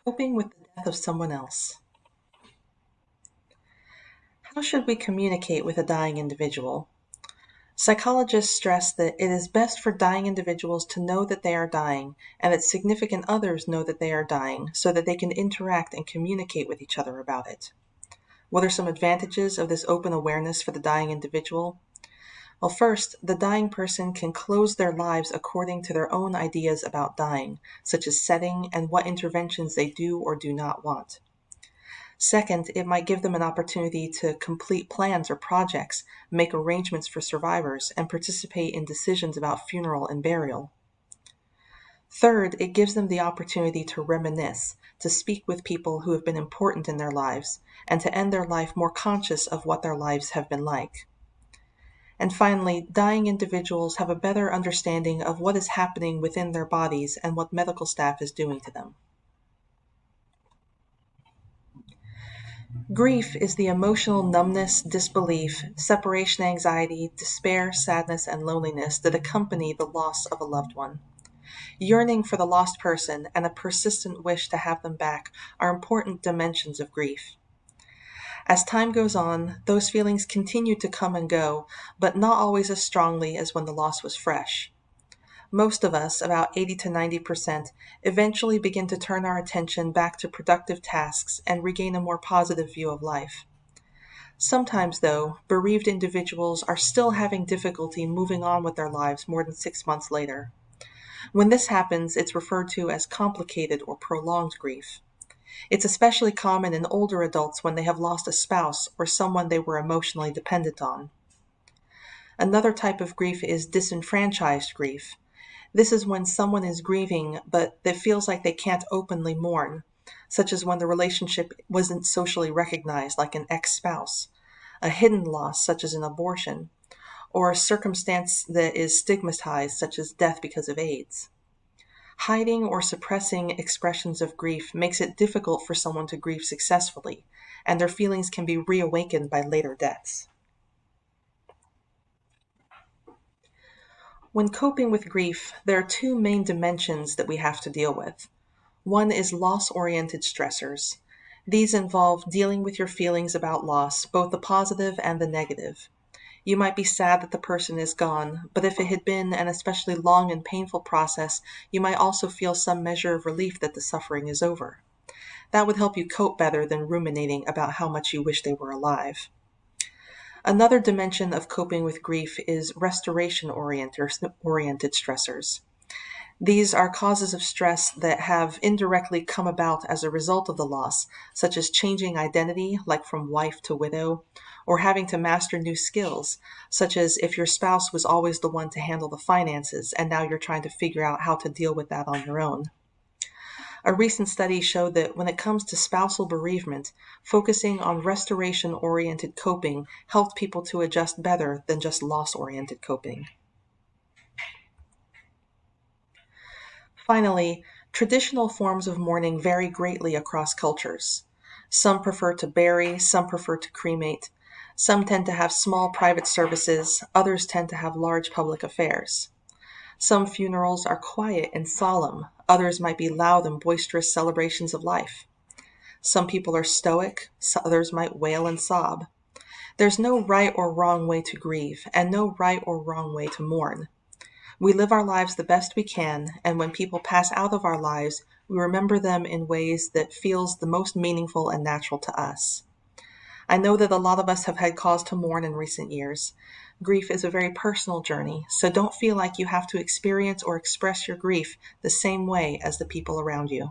Coping with the death of someone else. How should we communicate with a dying individual? Psychologists stress that it is best for dying individuals to know that they are dying and that significant others know that they are dying so that they can interact and communicate with each other about it. What are some advantages of this open awareness for the dying individual? Well, first, the dying person can close their lives according to their own ideas about dying, such as setting and what interventions they do or do not want. Second, it might give them an opportunity to complete plans or projects, make arrangements for survivors, and participate in decisions about funeral and burial. Third, it gives them the opportunity to reminisce, to speak with people who have been important in their lives, and to end their life more conscious of what their lives have been like. And finally, dying individuals have a better understanding of what is happening within their bodies and what medical staff is doing to them. Grief is the emotional numbness, disbelief, separation anxiety, despair, sadness, and loneliness that accompany the loss of a loved one. Yearning for the lost person and a persistent wish to have them back are important dimensions of grief. As time goes on, those feelings continue to come and go, but not always as strongly as when the loss was fresh. Most of us, about 80 to 90%, eventually begin to turn our attention back to productive tasks and regain a more positive view of life. Sometimes, though, bereaved individuals are still having difficulty moving on with their lives more than 6 months later. When this happens, it's referred to as complicated or prolonged grief. It's especially common in older adults when they have lost a spouse or someone they were emotionally dependent on. Another type of grief is disenfranchised grief. This is when someone is grieving, but that feels like they can't openly mourn, such as when the relationship wasn't socially recognized, like an ex-spouse, a hidden loss, such as an abortion, or a circumstance that is stigmatized, such as death because of AIDS. Hiding or suppressing expressions of grief makes it difficult for someone to grieve successfully, and their feelings can be reawakened by later deaths. When coping with grief, there are two main dimensions that we have to deal with. One is loss-oriented stressors. These involve dealing with your feelings about loss, both the positive and the negative. You might be sad that the person is gone, but if it had been an especially long and painful process, you might also feel some measure of relief that the suffering is over. That would help you cope better than ruminating about how much you wish they were alive. Another dimension of coping with grief is restoration-oriented stressors. These are causes of stress that have indirectly come about as a result of the loss, such as changing identity, like from wife to widow, or having to master new skills, such as if your spouse was always the one to handle the finances and now you're trying to figure out how to deal with that on your own. A recent study showed that when it comes to spousal bereavement, focusing on restoration-oriented coping helped people to adjust better than just loss-oriented coping. Finally, traditional forms of mourning vary greatly across cultures. Some prefer to bury, some prefer to cremate. Some tend to have small private services, others tend to have large public affairs. Some funerals are quiet and solemn, others might be loud and boisterous celebrations of life. Some people are stoic, others might wail and sob. There's no right or wrong way to grieve, and no right or wrong way to mourn. We live our lives the best we can, and when people pass out of our lives, we remember them in ways that feels the most meaningful and natural to us. I know that a lot of us have had cause to mourn in recent years. Grief is a very personal journey, so don't feel like you have to experience or express your grief the same way as the people around you.